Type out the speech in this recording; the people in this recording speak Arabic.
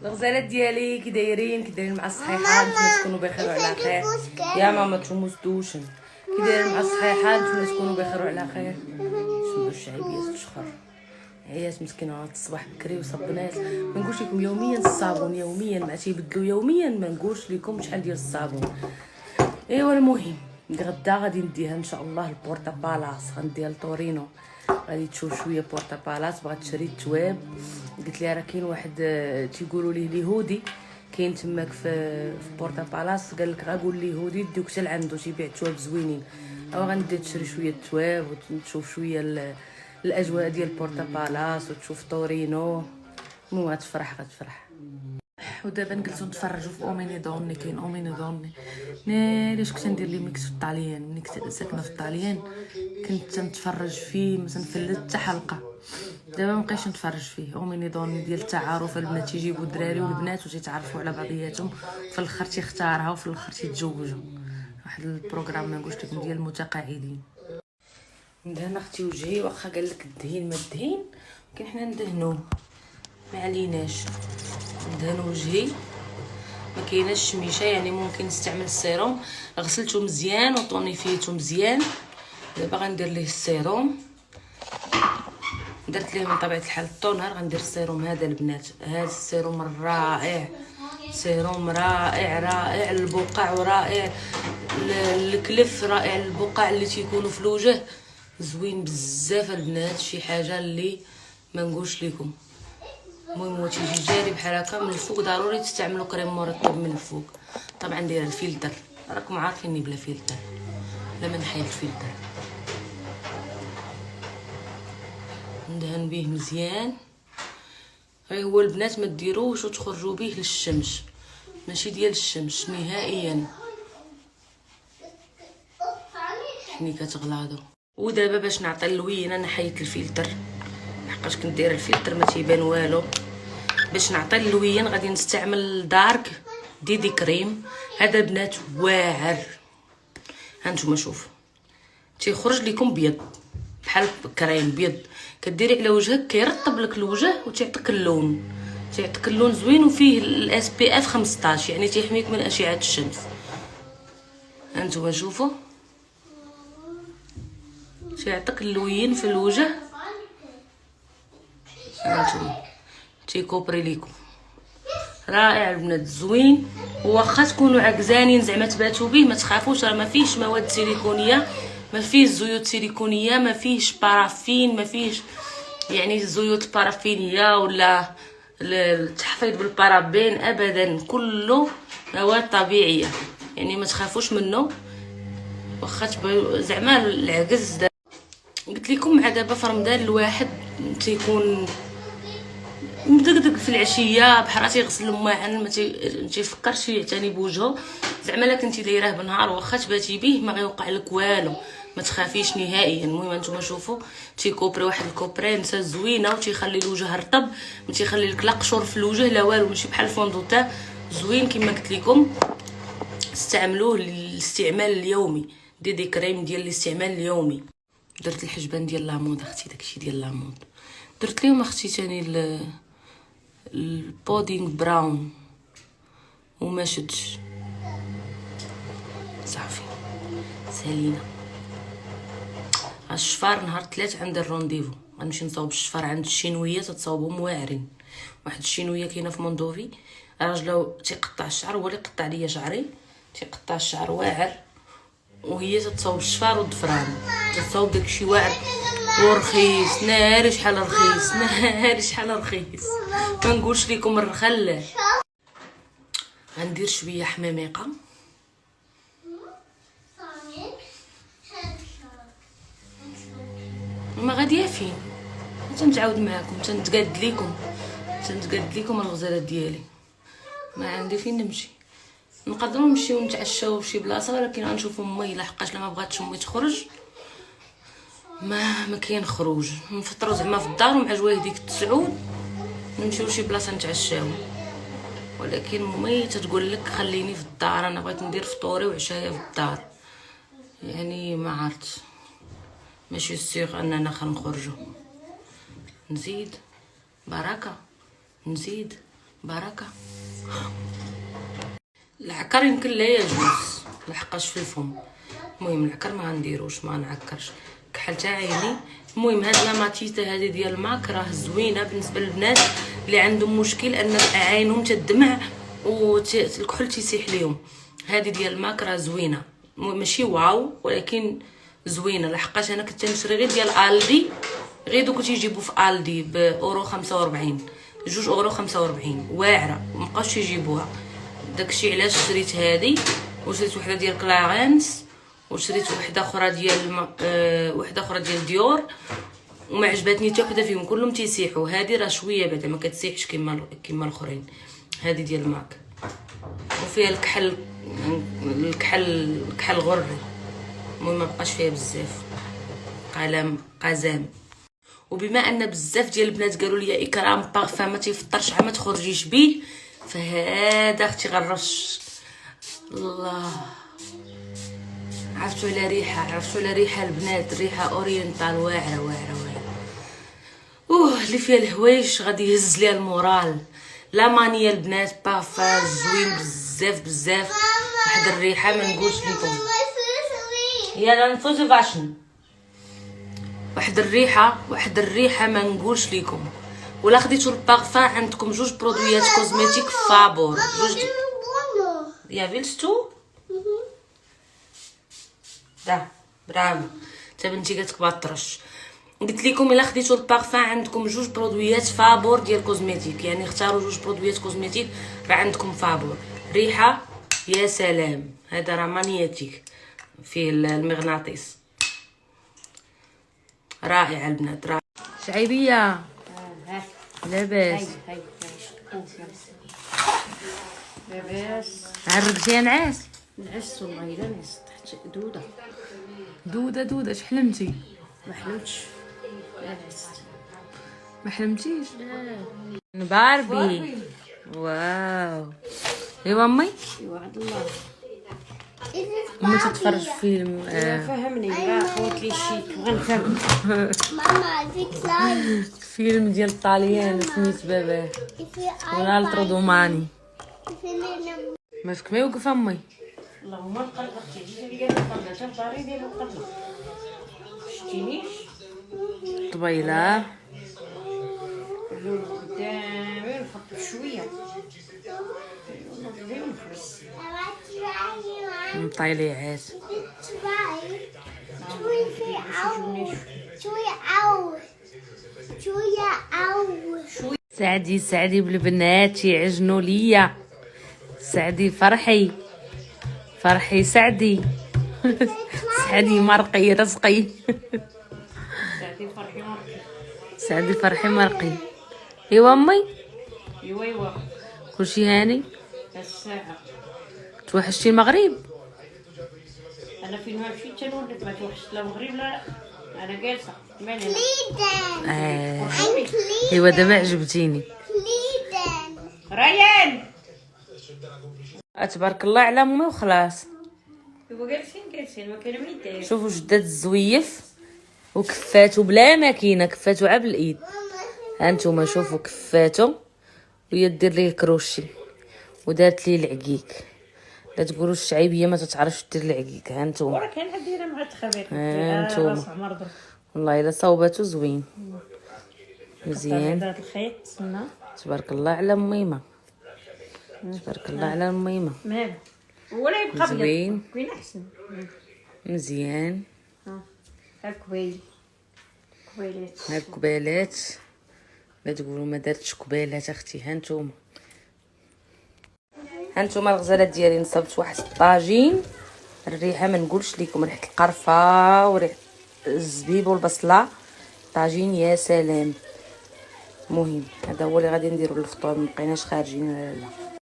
الغزالات ديالي كي دايرين مع الصحيحه، نتمنى تكونوا بخير وعلى خير. يا ماما تشوموس دوشن كي دايرين مع الصحيحه، نتمنى تكونوا بخير وعلى خير. شنو الشعبيه تشخر عيات مسكينه الصباح بكري وصبنات. ما نقولش لكم يوميا الصابون، يوميا ما تيبدلوا يوميا، ما نقولش لكم شحال ديال الصابون. ايوا المهم غدا غادي نديها ان شاء الله البورتا بالاس، غنديها لطورينو. غادي تشوف شويه بورتا بالاس، بغات تشري التواب. قلت لها راه كاين واحد تيقولوا ليه اليهودي كاين تماك في بورتا بالاس، قال لك غا قول اليهودي يديوك حتى لعندو تيبيع التواب زوينين. او غندي تشري شويه التواب وتشوف شويه الاجواء ديال بورتا بالاس وتشوف طورينو. المهم غتفرح. ودابا نجلسو نتفرجوا في اوميني دوني. كاين اوميني دوني علاش كنت ندير لي ميكس في الطاليان. ملي كنت ساكنه في الطاليان كنت نتفرج فيه، ما تنفلت حتى حلقه. دابا مابقيتش نتفرج فيه. اوميني دوني ديال التعارف، البنات تيجيبوا الدراري والبنات وتيتعرفوا على بعضياتهم، في الاخر تيختارها وفي الاخر تيتزوجوا. واحد البروغرام ما نقولش لكم ديال المتقاعدين. ندهن اختي وجهي، واخا قال لك الدهين ما الدهين، ولكن حنا ندهنوه ما عليناش. ندهن وجهي ما كايناش شميشه، يعني ممكن نستعمل السيروم. غسلته مزيان وطونيفيته مزيان. دابا غندير ليه السيروم. درت ليه من طبيعه الحال الطونر. غندير السيروم هذا البنات، هذا السيروم الرائع، سيروم رائع للبقع ورائع الكلف، رائع البقع اللي تيكونوا في الوجه، زوين بزاف البنات. شي حاجه اللي ما نقولش لكم. المهم هو تيجي جاري بحال هكا من الفوق. ضروري تستعملوا كريم مرطب من الفوق. طبعا دايره الفلتر، راكم عارفيني بلا فلتر، لا ما نحيد الفلتر. ندهن به مزيان. غير هو البنات ما ديروش وتخرجوا به للشمس، ماشي ديال الشمس نهائيا، حني كتغلاضو. ودابا باش نعطي اللوينه انا حيت الفلتر، لحقاش كنت دايره الفلتر ما تيبان والو. باش نعطي اللوين غادي نستعمل دارك ديدي كريم. هذا بنات واعر، هانتوما شوف تيخرج لكم بيض بحال كريم بيض. كديري على وجهك كيرطب لك الوجه وتيعطيك اللون، تيعطيك اللون زوين. وفيه الاس بي اف 15، يعني تيحميك من اشعه الشمس. هانتوما شوفوا تيعطيك اللوين في الوجه. هانتوما تيكوبري ليكم، رائع البنات زوين. وواخا تكونوا عكزانين زعما تباتوا به ما تخافوش، راه ما فيهش مواد سيليكونيه، ما فيهش زيوت سيليكونيه، ما فيهش بارافين، ما فيهش يعني الزيوت البارافينيه ولا التحفيظ بالبارابين ابدا. كله مواد طبيعيه، يعني ما تخافوش منه. واخا زعما العكز قلت لكم مع دابا في رمضان الواحد تيكون مدقدق في العشيه بحال تيغسل الماعن، ما تيفكرش يعتني بوجهه. زعما الا كنتي دايراه بالنهار واخا تباتي به ما غيوقع لك والو، ما تخافيش نهائيا. المهم نتوما شوفوا تيكوبري واحد الكوبرينسه زوينه وتيخلي الوجه رطب، ما تيخلي لك لا قشور في الوجه لا والو، ماشي بحال الفوندوتان. زوين كما قلت لكم. استعملوه للاستعمال اليومي، دي كريم ديال الاستعمال اليومي. درت الحجبان ديال لامود اختي، داكشي ديال لامود. درت ليهم اختي ثاني البودينغ براون وما شدش صافي. سالينا الشفار نهار 3 عند الرونديفو. غنمشي نصاوب الشفار عند الشينويه، تتصاوبهم واعرين. واحد الشينويه كاينه في موندوفي، راجله تيقطع الشعر، هو اللي قطع ليا شعري، تيقطع الشعر واعر، وهي تتصاوب الشفار والضفران. تتصاوب داكشي واعر ورخيص، ناري شحال رخيص، ناري شحال رخيص، ما نقولش لكم الرخل. غندير شويه حماميقه. ما غاديه فين تنتعاود معكم، تنتقاد لكم الغزالات ديالي. ما عندي فين نمشي. نقدروا نمشيو نتعشاو فشي بلاصه، ولكن غنشوفوا امي لحقاش لما بغاتش امي تخرج ما كاين خروج. نفطروا زعما في الدار ومع جوايه ديك التسعود نمشيو لشي بلاصه نتعشاو. ولكن امي تتقول لك خليني في الدار، انا بغيت ندير فطوري وعشايا في الدار. يعني ما عرفت، ماشي سيغ اننا خنخرجوا. نزيد بركه، نزيد بركه. العكر يمكن لا يجوز لحقاش في الفم. المهم العكر ما غنديروش، ما نعكرش كحل تاع عيني. المهم هاد لا ماتيتا هادي ديال ماك راه زوينه بالنسبه للبنات اللي عندهم مشكل ان عينهم تدمع والكحل تيسيح ليهم. هادي ديال ماك راه زوينه، ماشي واو ولكن زوينه. لحقاش انا كنت نشري غير ديال الدي، غير دوك تيجيبوا في الدي باورو 45، 2 €45 واعره، مابقاوش يجيبوها. داكشي علاش شريت هادي، وشريت وحده ديال كلارنس، وشريت وحده اخرى ديال ديور، وما عجبتني حتى وحده فيهم، كلهم تيسيحوا. هادي راه شويه بعدا ما كتسيحش كيما الاخرين. هادي ديال ماك وفيها الكحل غري. المهم ما بقاش فيها بزاف قزام. وبما ان بزاف ديال البنات قالوا لي اكرام بارفان ما تيفطرش ما تخرجيش بيه، فهذا اختي غنرش. الله، عرفتوا على ريحه البنات، ريحه اورينتال واعره. اللي فيها الهوايش غادي يهز ليها المورال. لا مانيا البنات بارفان زوين بزاف. واحد الريحه ما نقولش لكم. يلا نفوزو فاشن. واحد الريحه ما نقولش لكم. ولا خديتوا البارفان عندكم 2 برودويات كوزميتيك فابور، يا فيلستو دا برافو. تا بنتي قالت لك باطرش. قلت لكم الا خديتوا البارفان عندكم 2 برودويات فابور ديال كوزميتيك، يعني اختاروا 2 برودويات كوزميتيك راه عندكم فابور. ريحه يا سلام، هذا راه مانياتيك فيه المغناطيس. رائع البنات رائع. شعيبيه لاباس عرقتي يا نعاس؟ نعس والله الا نعس تحت دوده اش حلمتي؟ ما حلمتش، لا نعست. ما حلمتيش؟ لا باربي. واو. ايوا امي، ايوا عند الله امي تتفرج فيلم فهمني. لا خوت لي شي غنفهم. ماما في كلاي فيلم ديال الطاليان سميت باباه ونالترو دوماني. ماسك ما يوقف امي. اللهم نقلب اختي اللي قال نقلب حتى الداري ديالو نقلب. شتينيش طبيله اللون قدامي نحط شويه والله ونخلص. مطيليعات. سعدي بالبنات يعجنوا ليا. سعدي فرحي سعدي. سعدي مرقي رزقي. سعدي فرحي مرقي. ايوا امي، ايوا كلشي هاني. الساعه توحشتي المغرب؟ انا فين ما مشيت تنولد ما توحشت لا المغرب لا انا جالسه مالي. ايوا دابا عجبتيني. ريان تبارك الله على امي وخلاص. ايوا جالسين ما كاين ما يدير. شوفوا جدات الزويف وكفاتو بلا ماكينه، كفاتو عا بالايد. هانتوما شوفوا كفاتو وهي دير ليه الكروشي ودارت ليه العقيق. لا تقولوا الشعيبيه ما تتعرفش دير العقيق. هانتوما ورا كاين حد دايره مع التخابير. هانتوما والله الا صوباتو زوين مزيان. هذا الخيط سنه تبارك الله على ميمه. تبارك الله على ميمه. مال ولا يبقى زوين. كوين احسن مزيان. ها كويلات ها الكبالات. لا تقولوا ما دارتش كبالات اختي. هانتوما الغزالات ديالي نصبت واحد الطاجين. الريحه ما نقولش لكم، ريحه القرفه وريحه الزبيب والبصله. طاجين يا سلام. المهم هذا هو اللي غادي نديرو للفطور، مبقيناش خارجين ولا لا.